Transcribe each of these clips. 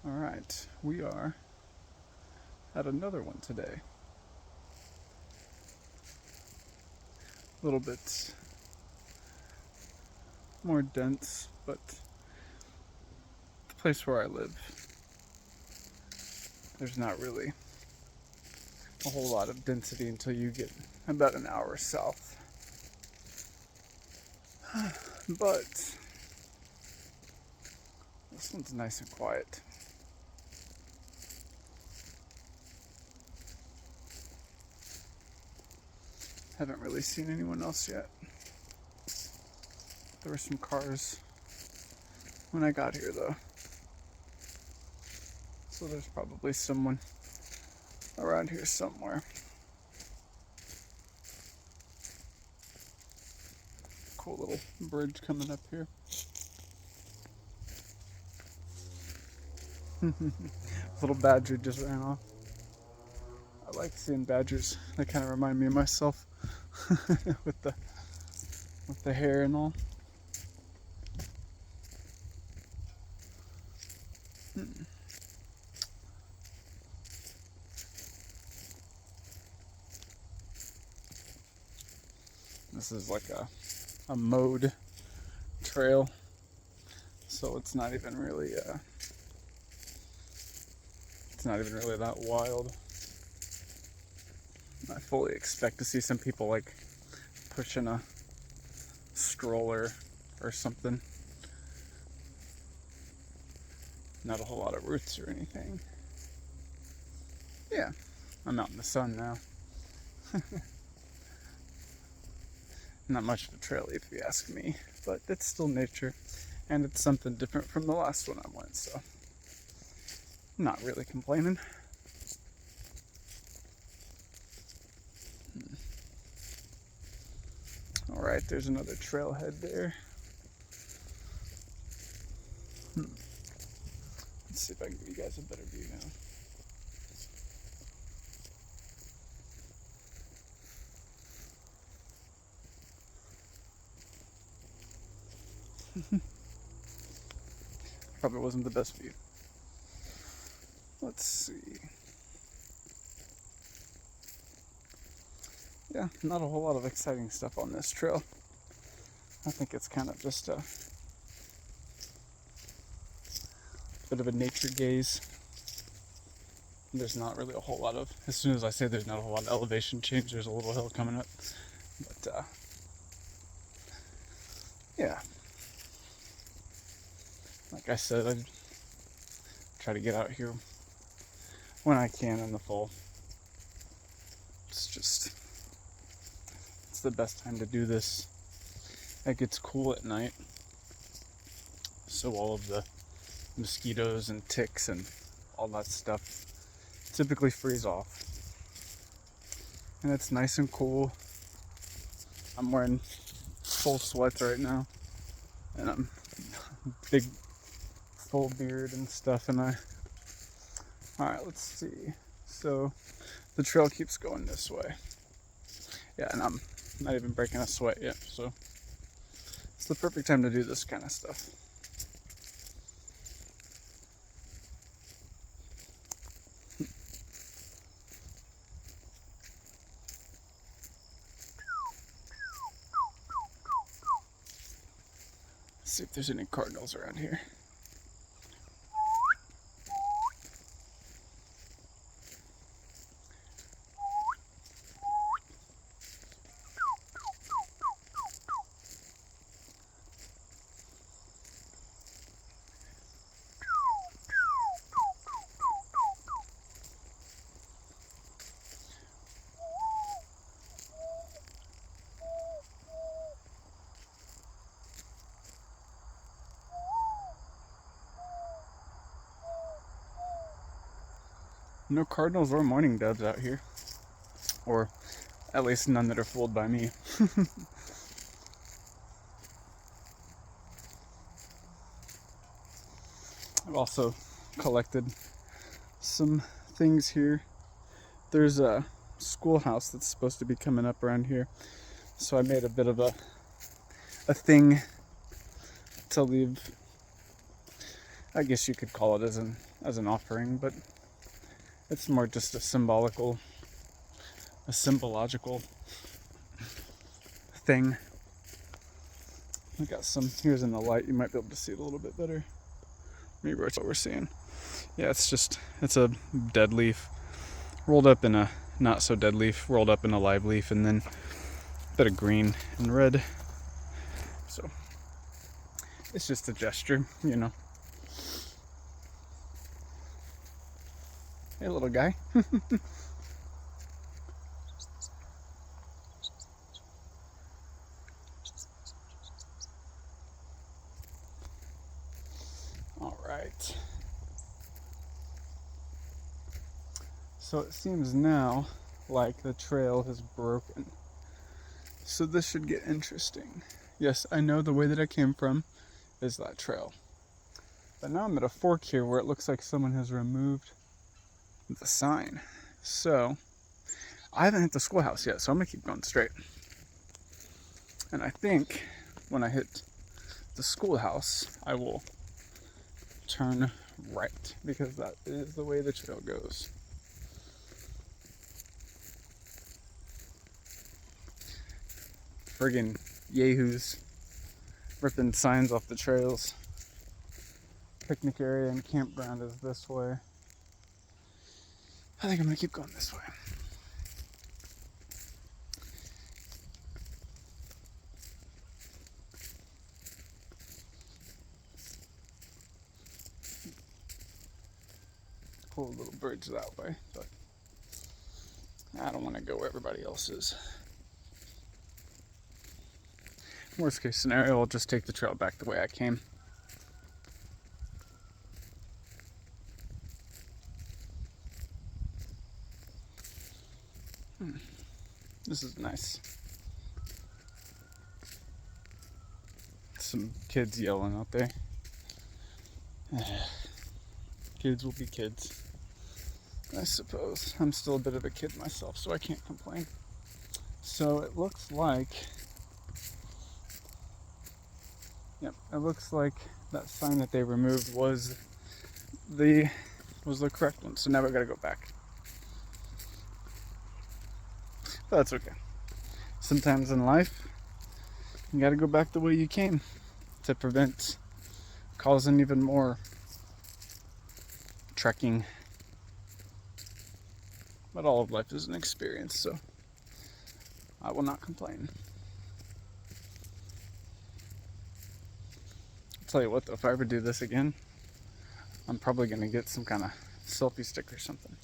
Alright, we are at another one today. A little bit more dense, but the place where I live, there's not really a whole lot of density until you get about an hour south. But this one's nice and quiet. Haven't really seen anyone else yet. There were some cars when I got here though. So there's probably someone around here somewhere. Cool little bridge coming up here. Little badger just ran off. I like seeing badgers. They kind of remind me of myself with the hair and all. This is like a mowed trail, so it's not even really that wild. I fully expect to see some people like pushing a stroller or something. Not a whole lot of roots or anything. Yeah, I'm out in the sun now. Not much of a trail if you ask me, but it's still nature, and it's something different from the last one I went, so I'm not really complaining. Alright, there's another trailhead there. Let's see if I can give you guys a better view now. Probably wasn't the best view. Let's see. Yeah, not a whole lot of exciting stuff on this trail. I think it's kind of just a bit of a nature gaze. There's not really a whole lot of, as soon as I say there's not a whole lot of elevation change, there's a little hill coming up. But, yeah. Like I said, I try to get out here when I can in the fall. It's the best time to do this. It gets cool at night, so all of the mosquitoes and ticks and all that stuff typically freeze off. And it's nice and cool. I'm wearing full sweats right now, and I'm big full beard and stuff, and alright, let's see. So the trail keeps going this way. Yeah, and I'm not even breaking a sweat yet, so it's the perfect time to do this kind of stuff. Let's see if there's any cardinals around here. No cardinals or mourning doves out here, or at least none that are fooled by me. I've also collected some things here. There's a schoolhouse that's supposed to be coming up around here, so I made a bit of a thing to leave, I guess you could call it as an as an offering, but it's more just a symbological thing. We got some, here's in the light, you might be able to see it a little bit better. Maybe that's what we're seeing. Yeah, it's a dead leaf rolled up in a not so dead leaf, rolled up in a live leaf, and then a bit of green and red. So it's just a gesture, you know. Hey, little guy. All right. So it seems now like the trail has broken. So this should get interesting. Yes, I know the way that I came from is that trail. But now I'm at a fork here where it looks like someone has removed the sign. So I haven't hit the schoolhouse yet, so I'm gonna keep going straight. And I think when I hit the schoolhouse, I will turn right, because that is the way the trail goes. Friggin' yahoos ripping signs off the trails. Picnic area and campground is this way. I think I'm gonna keep going this way. Pull a little bridge that way, but I don't want to go where everybody else is. Worst case scenario, I'll just take the trail back the way I came. This is nice. Some kids yelling out there. Kids will be kids, I suppose. I'm still a bit of a kid myself, so I can't complain. So it looks like, yep, it looks like that sign that they removed was the correct one. So now we gotta go back. But that's okay. Sometimes in life, you gotta go back the way you came to prevent causing even more trekking. But all of life is an experience, so I will not complain. I'll tell you what though, if I ever do this again, I'm probably gonna get some kind of selfie stick or something.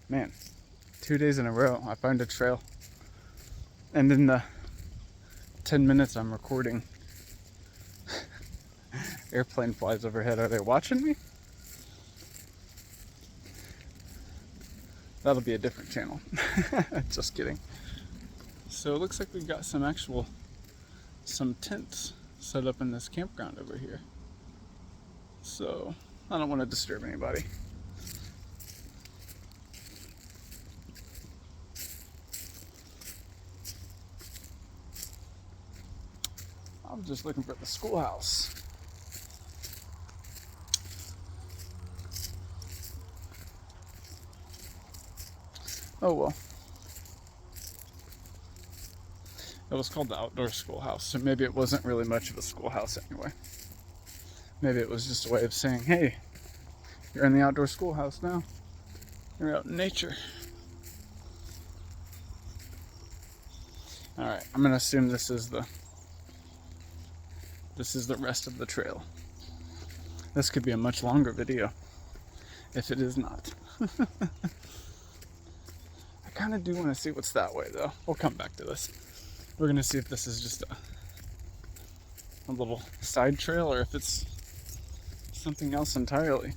Man, 2 days in a row, I find a trail. And in the 10 minutes I'm recording, airplane flies overhead. Are they watching me? That'll be a different channel. Just kidding. So it looks like we've got some tents set up in this campground over here. So I don't want to disturb anybody. I'm just looking for the schoolhouse. Oh well. It was called the outdoor schoolhouse, so maybe it wasn't really much of a schoolhouse anyway. Maybe it was just a way of saying, hey, you're in the outdoor schoolhouse now. You're out in nature. Alright, I'm gonna assume this is the rest of the trail. This could be a much longer video if it is not. I kind of do want to see what's that way though. We'll come back to this. We're gonna see if this is just a little side trail or if it's something else entirely.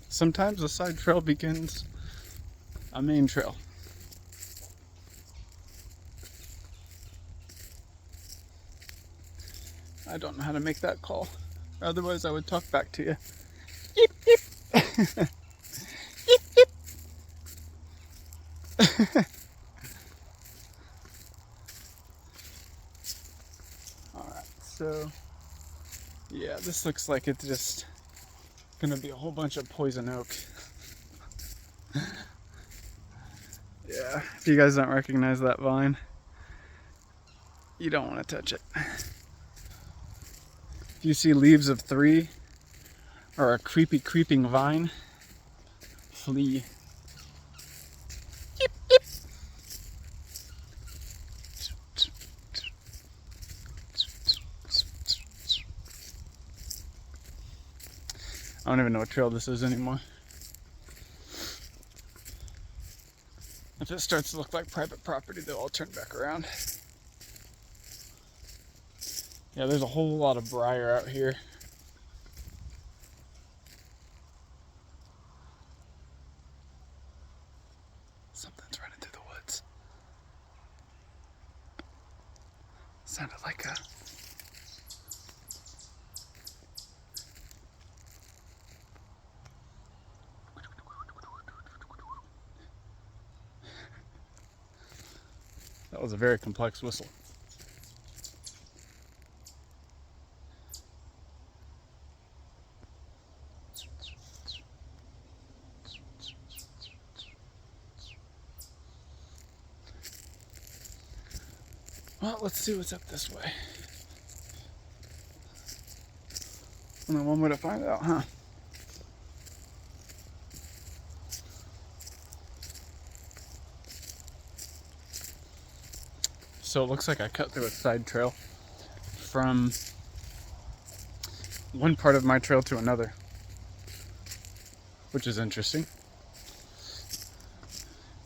Sometimes a side trail begins a main trail. I don't know how to make that call. Otherwise I would talk back to you. Yip, yip. Yip, yip. Alright, so yeah, this looks like it's just gonna be a whole bunch of poison oak. Yeah, if you guys don't recognize that vine, you don't want to touch it. If you see leaves of 3 or a creepy creeping vine, flee. Yip, yip. I don't even know what trail this is anymore. If it starts to look like private property, they'll all turn back around. Yeah, there's a whole lot of briar out here. Something's running through the woods. Sounded like a... That was a very complex whistle. Well, let's see what's up this way. Only one way to find out, huh? So it looks like I cut through a side trail from one part of my trail to another, which is interesting.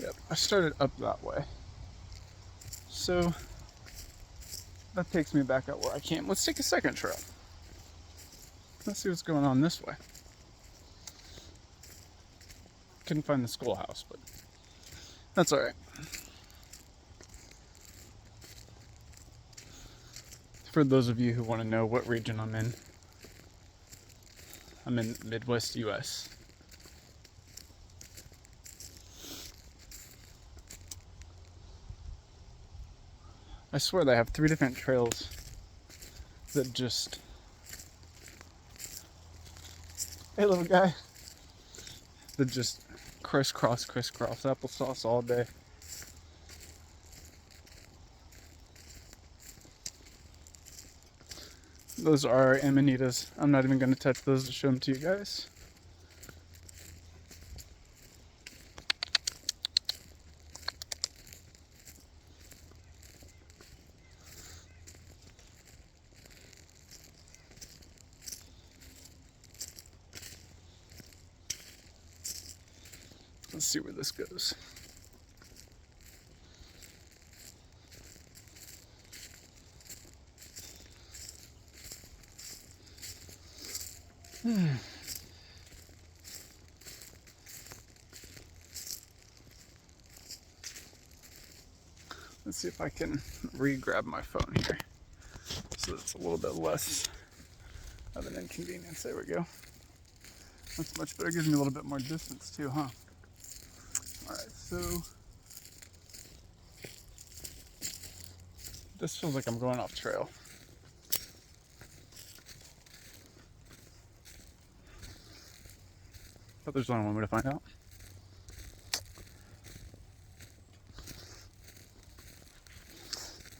Yep, I started up that way. So that takes me back out where I came. Let's take a second trail. Let's see what's going on this way. Couldn't find the schoolhouse, but that's all right. For those of you who want to know what region I'm in Midwest US. I swear they have 3 different trails that just... Hey little guy. That just crisscross applesauce all day. Those are amanitas. I'm not even going to touch those to show them to you guys. Let's see where this goes. Let's see if I can re-grab my phone here so it's a little bit less of an inconvenience. There we go. That's much better. Gives me a little bit more distance too, huh? Alright, so this feels like I'm going off trail. But there's only one way to find out.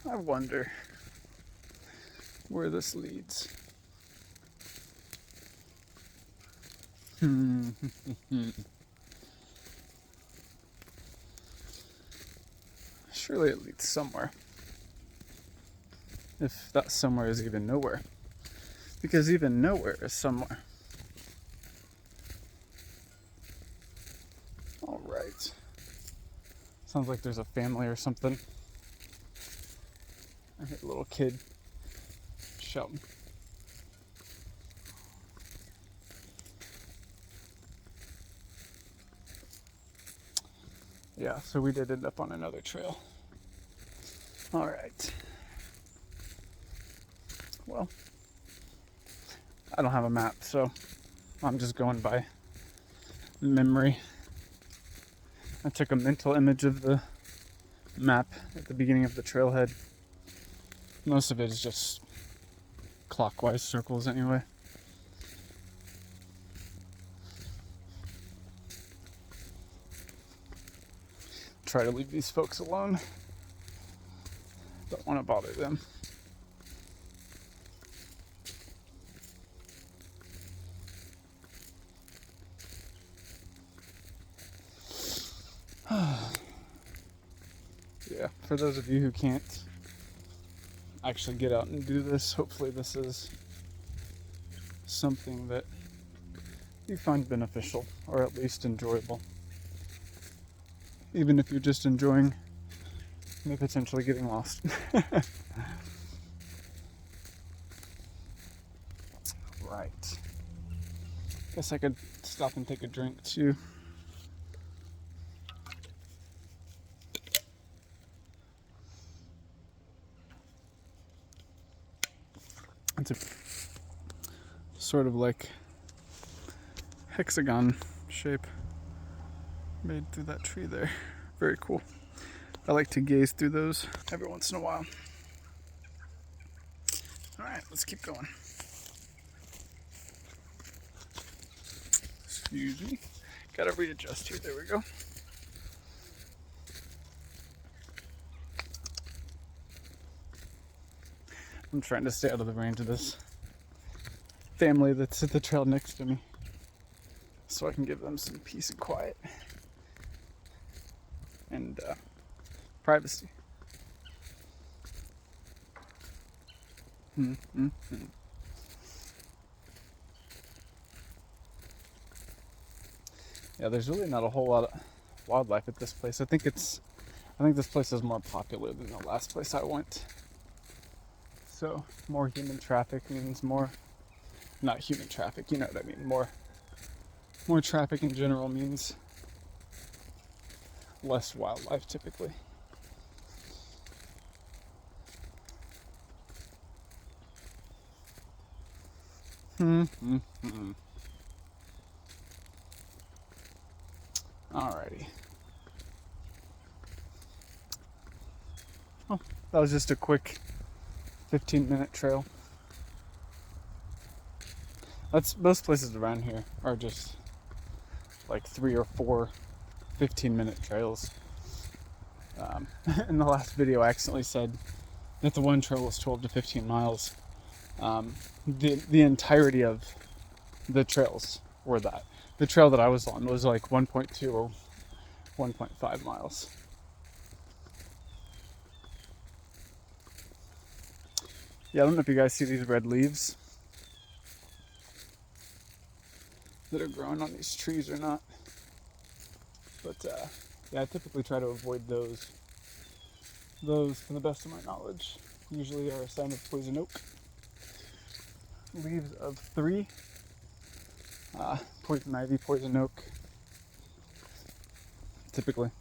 I wonder where this leads. Surely it leads somewhere. If that somewhere is even nowhere. Because even nowhere is somewhere. Alright. Sounds like there's a family or something. I hear a little kid shouting. Yeah, so we did end up on another trail. Alright. Well, I don't have a map, so I'm just going by memory. I took a mental image of the map at the beginning of the trailhead. Most of it is just clockwise circles anyway. Try to leave these folks alone. Don't want to bother them. Yeah, for those of you who can't actually get out and do this, hopefully this is something that you find beneficial or at least enjoyable. Even if you're just enjoying me potentially getting lost. Right. Guess I could stop and take a drink too. It's a sort of like hexagon shape made through that tree there. Very cool. I like to gaze through those every once in a while. All right, let's keep going. Excuse me. Gotta readjust here. There we go. I'm trying to stay out of the range of this family that's at the trail next to me, so I can give them some peace and quiet and privacy. Yeah, there's really not a whole lot of wildlife at this place. I think this place is more popular than the last place I went. So more human traffic means more, not human traffic, you know what I mean. More traffic in general means less wildlife typically. Alrighty. Oh, that was just a quick 15-minute trail. Most places around here are just like 3 or 4 15-minute trails. In the last video I accidentally said that the one trail was 12 to 15 miles. The entirety of the trails were that. The trail that I was on was like 1.2 or 1.5 miles. Yeah, I don't know if you guys see these red leaves that are growing on these trees or not. But yeah, I typically try to avoid those. Those, to the best of my knowledge, usually are a sign of poison oak. Leaves of 3. Poison ivy, poison oak. Typically.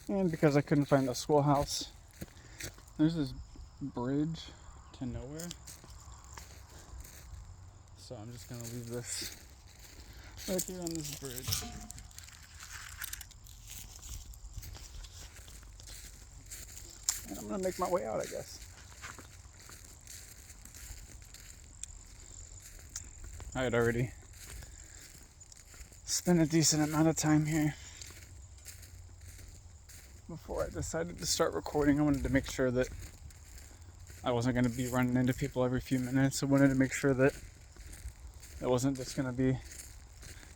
And because I couldn't find the schoolhouse, there's this bridge to nowhere. So I'm just gonna leave this right here on this bridge. And I'm gonna make my way out, I guess. I had already spent a decent amount of time here before I decided to start recording. I wanted to make sure that I wasn't going to be running into people every few minutes. I wanted to make sure that it wasn't just going to be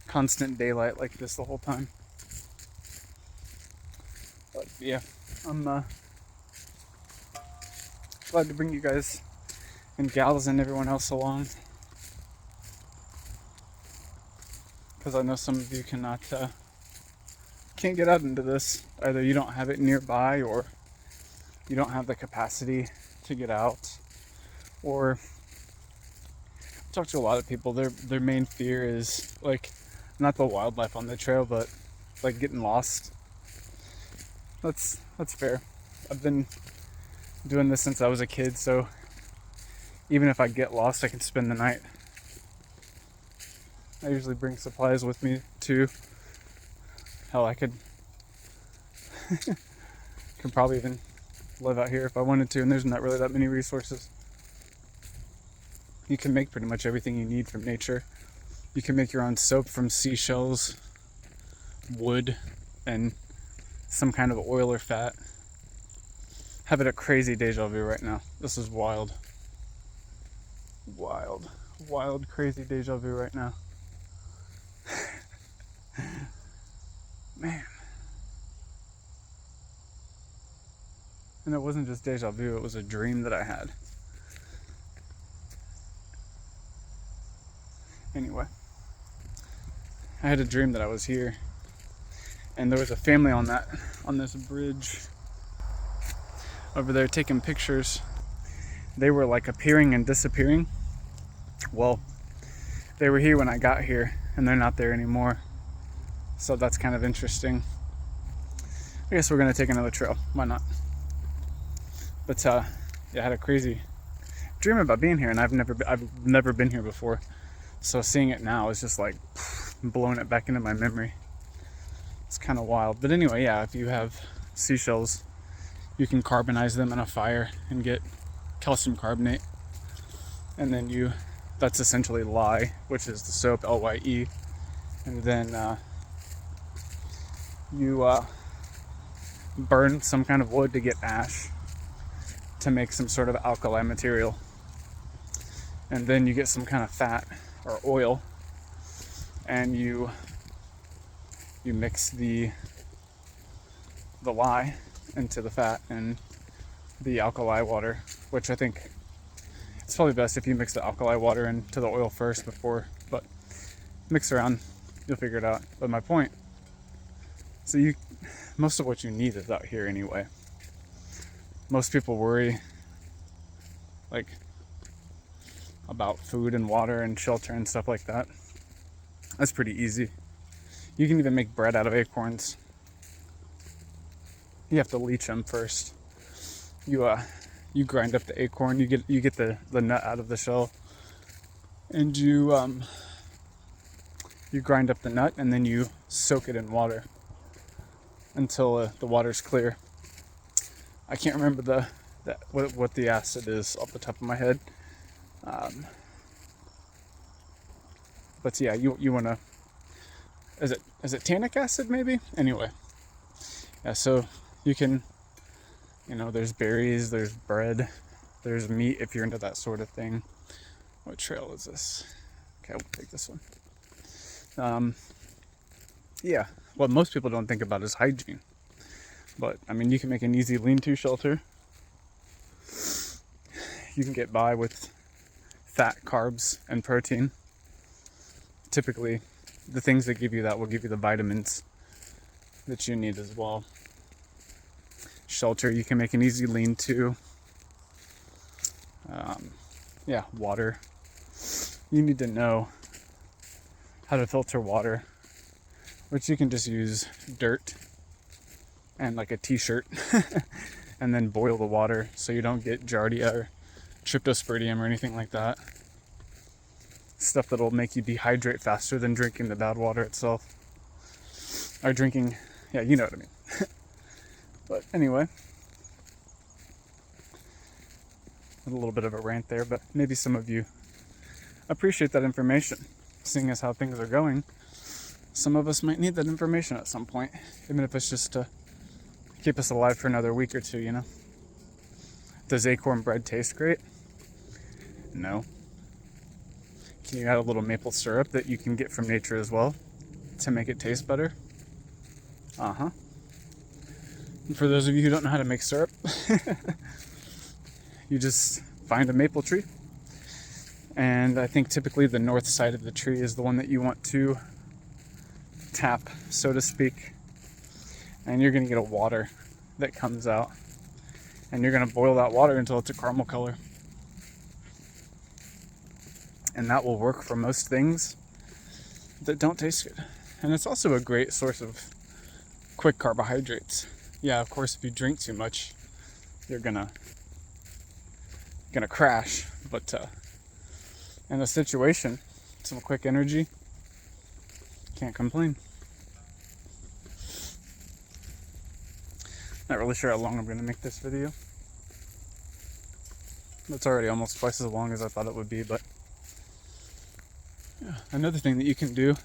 constant daylight like this the whole time. But yeah, I'm glad to bring you guys and gals and everyone else along, because I know some of you can't get out into this. Either you don't have it nearby, or you don't have the capacity to get out, or I talk to a lot of people, their main fear is like not the wildlife on the trail, but like getting lost. That's fair. I've been doing this since I was a kid, so even if I get lost, I can spend the night I usually bring supplies with me too. Hell, I could probably even live out here if I wanted to, and there's not really that many resources. You can make pretty much everything you need from nature. You can make your own soap from seashells, wood, and some kind of oil or fat. Having a crazy deja vu right now. This is wild. Wild, crazy deja vu right now. Man. And it wasn't just deja vu, it was a dream that I had. Anyway, I had a dream that I was here, and there was a family on this bridge over there taking pictures. They were like appearing and disappearing. Well, they were here when I got here, and they're not there anymore. So that's kind of interesting. I guess we're gonna take another trail. Why not? But yeah, I had a crazy dream about being here, and I've never been here before. So seeing it now is just like blowing it back into my memory. It's kind of wild. But anyway, yeah, if you have seashells, you can carbonize them in a fire and get calcium carbonate. And then that's essentially lye, which is the soap, LYE. And then you burn some kind of wood to get ash to make some sort of alkali material. And then you get some kind of fat or oil, and you mix the lye into the fat and the alkali water, which I think it's probably best if you mix the alkali water into the oil first but mix around, you'll figure it out. But my point, so most of what you need is out here anyway. Most people worry like about food and water and shelter and stuff like that. That's pretty easy. You can even make bread out of acorns. You have to leach them first. You grind up the acorn. You get the nut out of the shell, and you grind up the nut, and then you soak it in water until the water's clear. I can't remember what the acid is off the top of my head. But yeah, you want to, is it tannic acid maybe? Anyway, yeah, so you can, there's berries, there's bread, there's meat if you're into that sort of thing. What trail is this? Okay, we'll take this one. Yeah, what most people don't think about is hygiene. But, I mean, you can make an easy lean-to shelter. You can get by with fat, carbs, and protein. Typically, the things that give you that will give you the vitamins that you need as well. Shelter, you can make an easy lean-to. Water. You need to know how to filter water, which you can just use dirt and like a t-shirt and then boil the water so you don't get giardia or tryptosporidium or anything like that. Stuff that'll make you dehydrate faster than drinking the bad water itself. Or drinking, yeah, you know what I mean. But anyway, a little bit of a rant there, but maybe some of you appreciate that information. Seeing as how things are going, some of us might need that information at some point, even if it's just to keep us alive for another week or two, Does acorn bread taste great? No. Can you add a little maple syrup that you can get from nature as well to make it taste better? Uh-huh. And for those of you who don't know how to make syrup, you just find a maple tree. And I think typically the north side of the tree is the one that you want to tap, so to speak. And you're going to get a water that comes out. And you're going to boil that water until it's a caramel color. And that will work for most things that don't taste good. And it's also a great source of quick carbohydrates. Yeah, of course, if you drink too much, you're gonna crash. But in a situation, some quick energy, Can't complain. Not really sure how long I'm going to make this video. It's already almost twice as long as I thought it would be, but yeah. Another thing that you can do,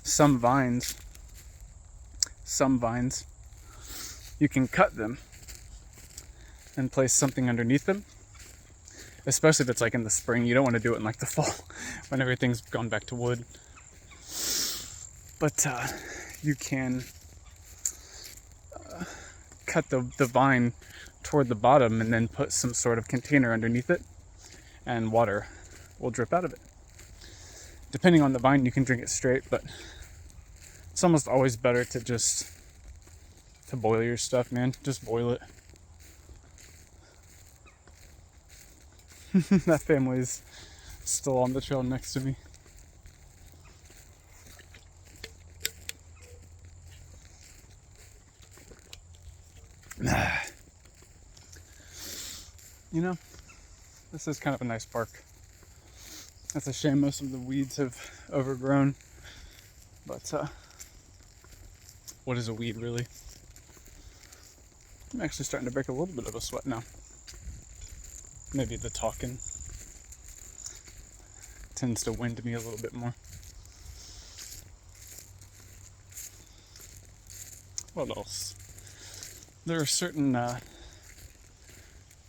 some vines, you can cut them and place something underneath them, especially if it's like in the spring. You don't want to do it in like the fall when everything's gone back to wood. But you can cut the vine toward the bottom and then put some sort of container underneath it, and water will drip out of it. Depending on the vine, you can drink it straight, but it's almost always better to boil your stuff, man. Just boil it. That family's still on the trail next to me. You know, this is kind of a nice park. It's a shame most of the weeds have overgrown, but what is a weed really? I'm actually starting to break a little bit of a sweat now. Maybe the talking tends to wind me a little bit more. What else? There are certain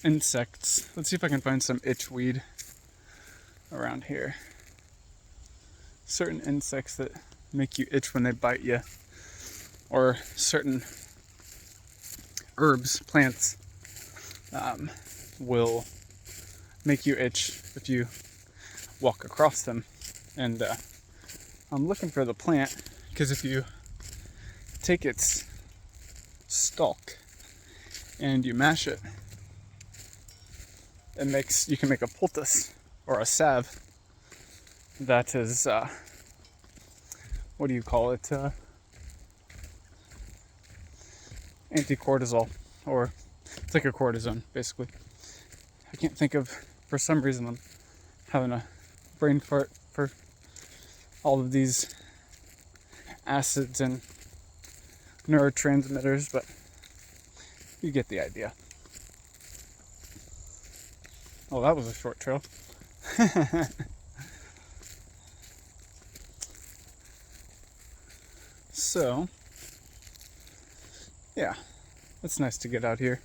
insects. Let's see if I can find some itchweed around here. Certain insects that make you itch when they bite you, or certain herbs, plants, will make you itch if you walk across them. And I'm looking for the plant, because if you take its stalk and you mash it, you can make a poultice or a salve that is what do you call it, anti-cortisol, or it's like a cortisone basically. I can't think of, for some reason I'm having a brain fart for all of these acids and neurotransmitters, but you get the idea. Oh, that was a short trail. So, yeah, it's nice to get out here.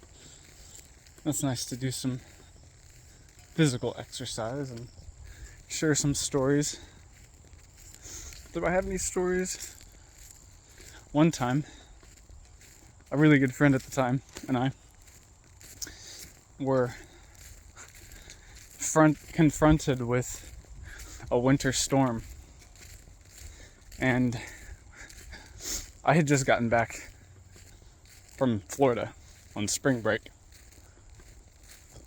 It's nice to do some physical exercise and share some stories. Do I have any stories? One time, a really good friend at the time and I were confronted with a winter storm, and I had just gotten back from Florida on spring break,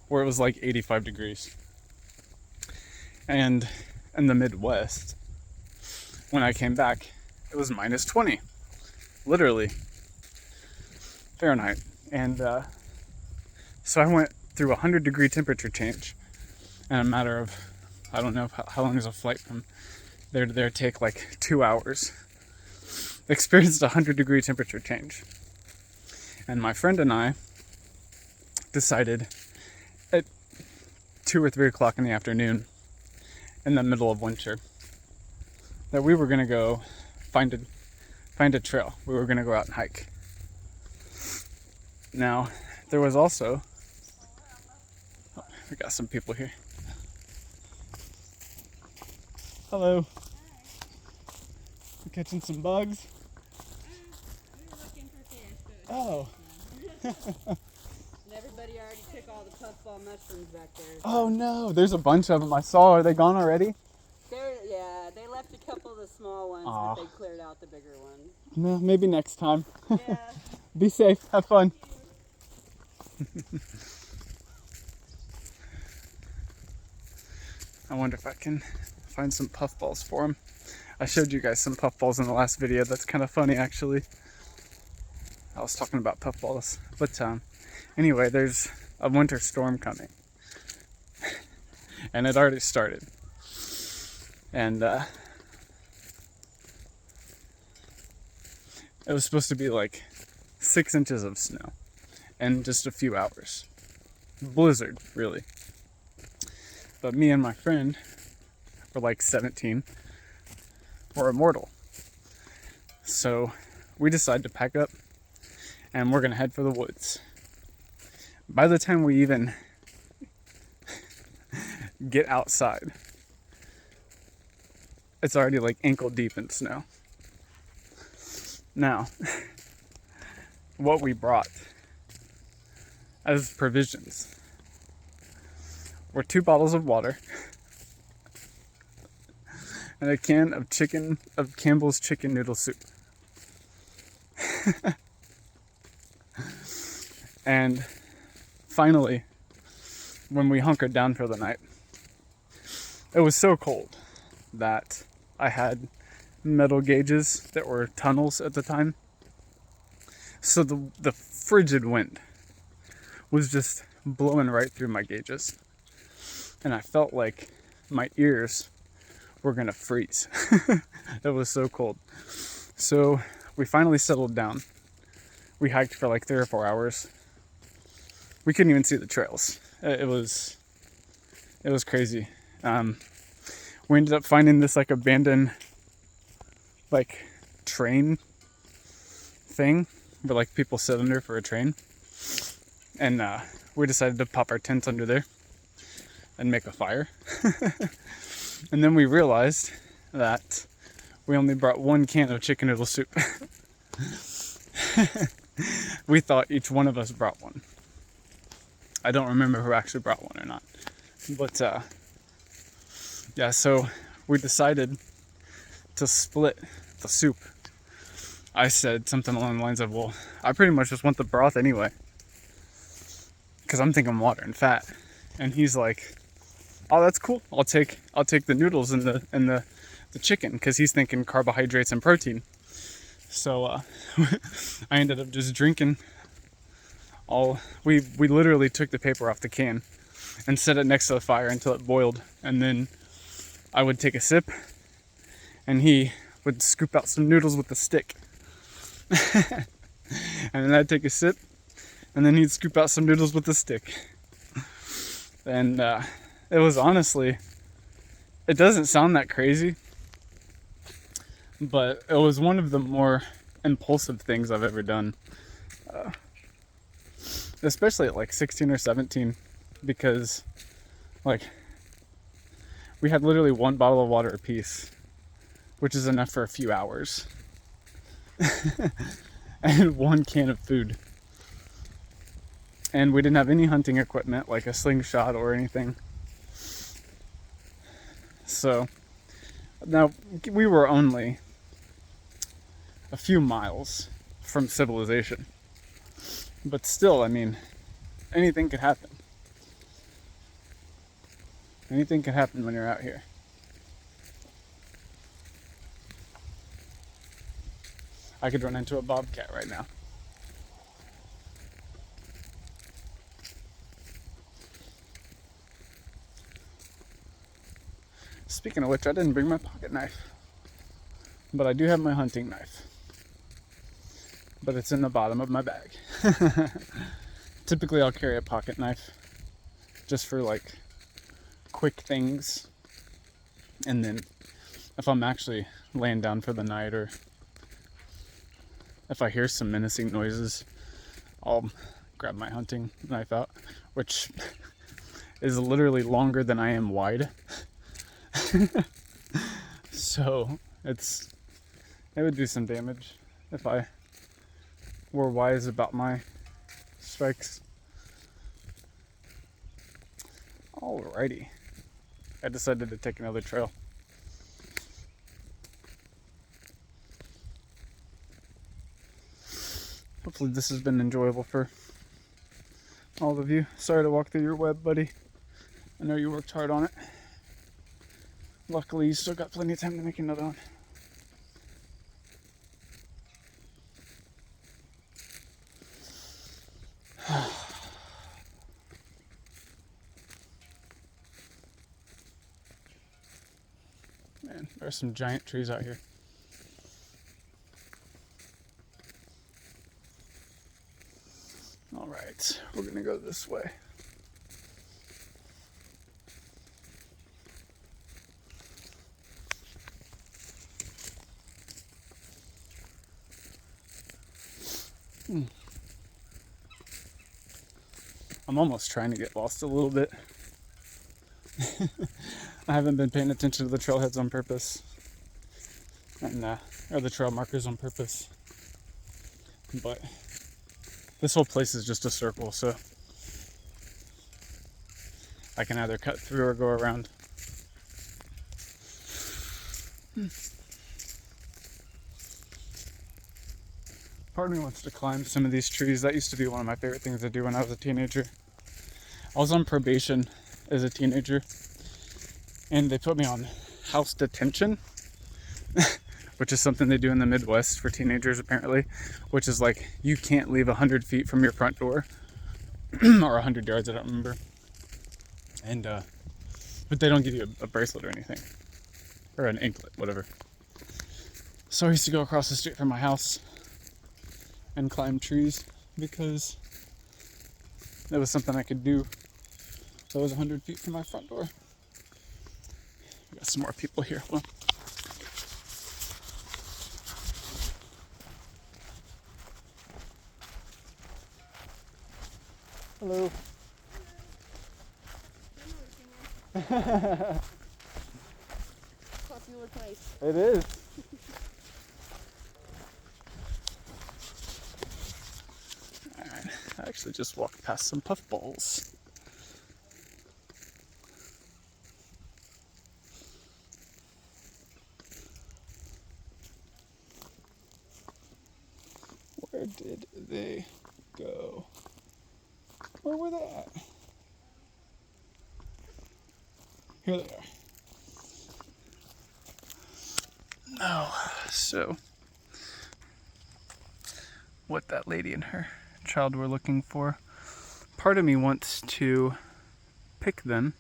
where it was like 85 degrees, and in the Midwest, when I came back, it was minus 20, literally, Fahrenheit. And so I went through a 100-degree temperature change in a matter of, I don't know how long does a flight from there to there take, like 2 hours. Experienced a 100-degree temperature change. And my friend and I decided at 2 or 3 o'clock in the afternoon, in the middle of winter, that we were going to go find a trail. We were going to go out and hike. Now, there was also, we got some people here. Hello. You catching some bugs? We were looking for fish. But Oh. and everybody already took all the puffball mushrooms back there. So. Oh no, there's a bunch of them I saw. Are they gone already? Yeah, they left a couple of the small ones, Aw. but they cleared out the bigger ones. No, maybe next time. Yeah. Be safe. Have fun. I wonder if I can find some puffballs for them. I showed you guys some puffballs in the last video. That's kind of funny, actually. I was talking about puffballs. But anyway, there's a winter storm coming. And it already started. And It was supposed to be like 6 inches of snow in just a few hours. Blizzard, really. But me and my friend were like 17. We're immortal. So we decided to pack up and we're gonna head for the woods. By the time we even get outside, it's already like ankle deep in snow. Now, what we brought as provisions were 2 bottles of water and a can of Campbell's chicken noodle soup. And finally, when we hunkered down for the night, it was so cold that I had metal gauges that were tunnels at the time. So the frigid wind was just blowing right through my gauges. And I felt like my ears were gonna freeze. It was so cold. So we finally settled down. We hiked for like 3 or 4 hours. We couldn't even see the trails. It was crazy. We ended up finding this like abandoned like train thing where like people sit under for a train. And we decided to pop our tents under there and make a fire. And then we realized that we only brought 1 can of chicken noodle soup. We thought each one of us brought one. I don't remember who actually brought one or not. But yeah, so we decided to split the soup. I said something along the lines of, well, I pretty much just want the broth anyway, because I'm thinking water and fat. And he's like, oh, that's cool. I'll take the noodles and the chicken, because he's thinking carbohydrates and protein. So I ended up just drinking all. We literally took the paper off the can and set it next to the fire until it boiled, and then I would take a sip, and he would scoop out some noodles with a stick. And then I'd take a sip, and then he'd scoop out some noodles with a stick. And it was honestly, it doesn't sound that crazy, but it was one of the more impulsive things I've ever done. Especially at like 16 or 17, because like we had literally 1 bottle of water apiece, which is enough for a few hours. And 1 can of food. And we didn't have any hunting equipment like a slingshot or anything. So now we were only a few miles from civilization. But still, I mean, anything could happen. Anything could happen when you're out here. I could run into a bobcat right now. Speaking of which, I didn't bring my pocket knife. But I do have my hunting knife. But it's in the bottom of my bag. Typically I'll carry a pocket knife just for like quick things. And then if I'm actually laying down for the night, or if I hear some menacing noises, I'll grab my hunting knife out, which is literally longer than I am wide. So it would do some damage if I were wise about my strikes. Alrighty. I decided to take another trail. Hopefully this has been enjoyable for all of you. Sorry to walk through your web, buddy. I know you worked hard on it. Luckily, you still got plenty of time to make another one. Man, there's some giant trees out here. but we're gonna go this way. I'm almost trying to get lost a little bit. I haven't been paying attention to the trailheads on purpose, and or the trail markers on purpose. But this whole place is just a circle, so I can either cut through or go around. Part of me wants to climb some of these trees. That used to be one of my favorite things to do when I was a teenager. I was on probation as a teenager, and they put me on house detention, which is something they do in the Midwest for teenagers apparently, which is like you can't leave 100 feet from your front door, or 100 yards, I don't remember. And but they don't give you a bracelet or anything, or an anklet, whatever. So I used to go across the street from my house and climb trees because that was something I could do. So I was 100 feet from my front door. We got some more people here. Hold on. Hello. Popular place. It is. Alright, I actually just walked past some puffballs. Where did they go? Where were they at? Here they are. No, so what that lady and her child were looking for, part of me wants to pick them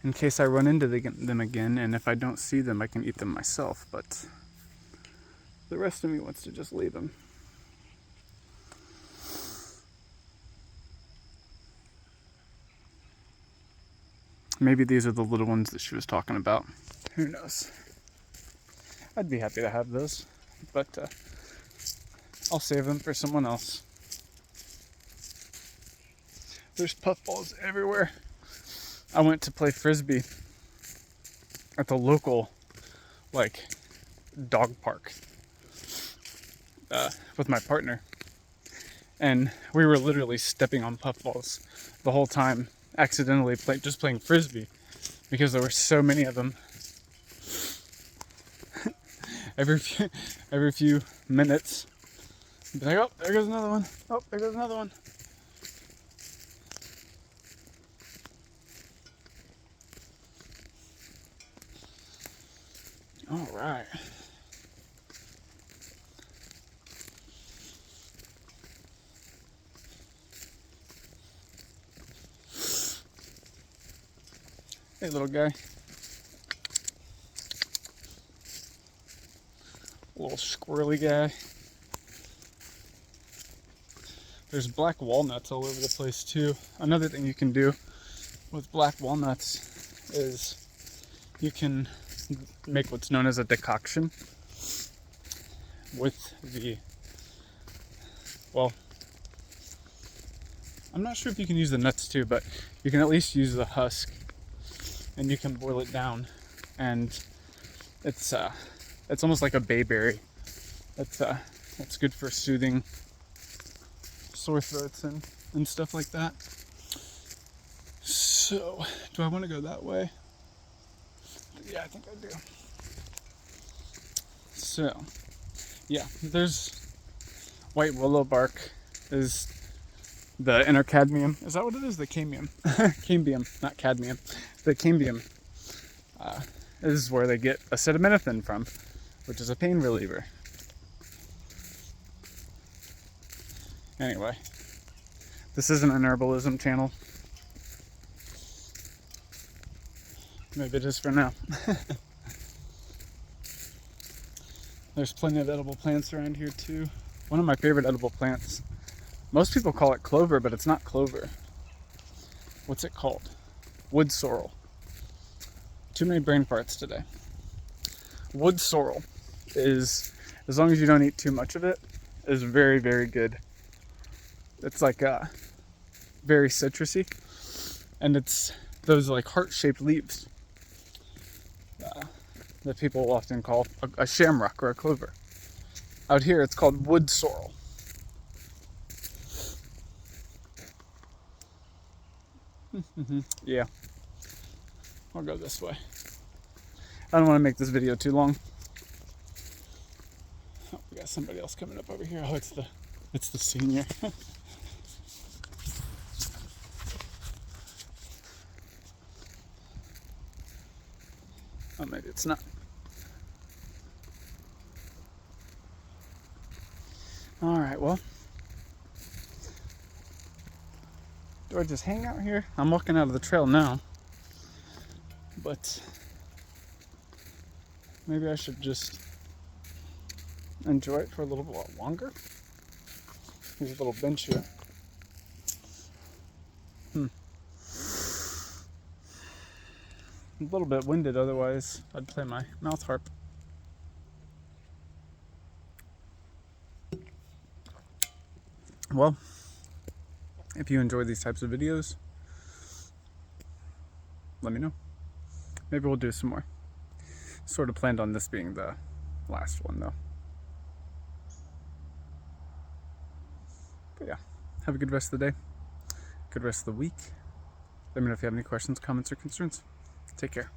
in case I run into them again, and if I don't see them I can eat them myself, but the rest of me wants to just leave them. Maybe these are the little ones that she was talking about. Who knows? I'd be happy to have those, but I'll save them for someone else. There's puffballs everywhere. I went to play frisbee at the local, like, dog park with my partner, and we were literally stepping on puffballs the whole time, accidentally just playing frisbee because there were so many of them. every few minutes, be like, oh, there goes another one. Oh, there goes another one. All right. Hey, little guy. Little squirrely guy. There's black walnuts all over the place too. Another thing you can do with black walnuts is you can make what's known as a decoction with the, well, I'm not sure if you can use the nuts too, but you can at least use the husk, and you can boil it down, and it's almost like a bayberry. It's good for soothing sore throats and stuff like that. So, do I want to go that way? Yeah, I think I do. So, yeah, there's white willow bark is the inner cadmium. Is that what it is? The cambium. Cambium, not cadmium. The cambium is where they get acetaminophen from, which is a pain reliever. Anyway, this isn't an herbalism channel. Maybe it is for now. There's plenty of edible plants around here too. One of my favorite edible plants Most people call it clover, but it's not clover. What's it called? Wood sorrel. Too many brain farts today. Wood sorrel is, as long as you don't eat too much of it, is very, very good. It's like very citrusy, and it's those like heart-shaped leaves that people often call a shamrock or a clover. Out here, it's called wood sorrel. Yeah, I'll go this way. I don't want to make this video too long. Oh, we got somebody else coming up over here. Oh, it's the senior. Oh, maybe it's not. All right, well, do I just hang out here? I'm walking out of the trail now, but maybe I should just enjoy it for a little bit longer. There's a little bench here. A little bit winded, otherwise I'd play my mouth harp. Well, if you enjoy these types of videos, let me know. Maybe we'll do some more. Sort of planned on this being the last one though. But yeah, have a good rest of the day. Good rest of the week. Let me know if you have any questions, comments, or concerns. Take care.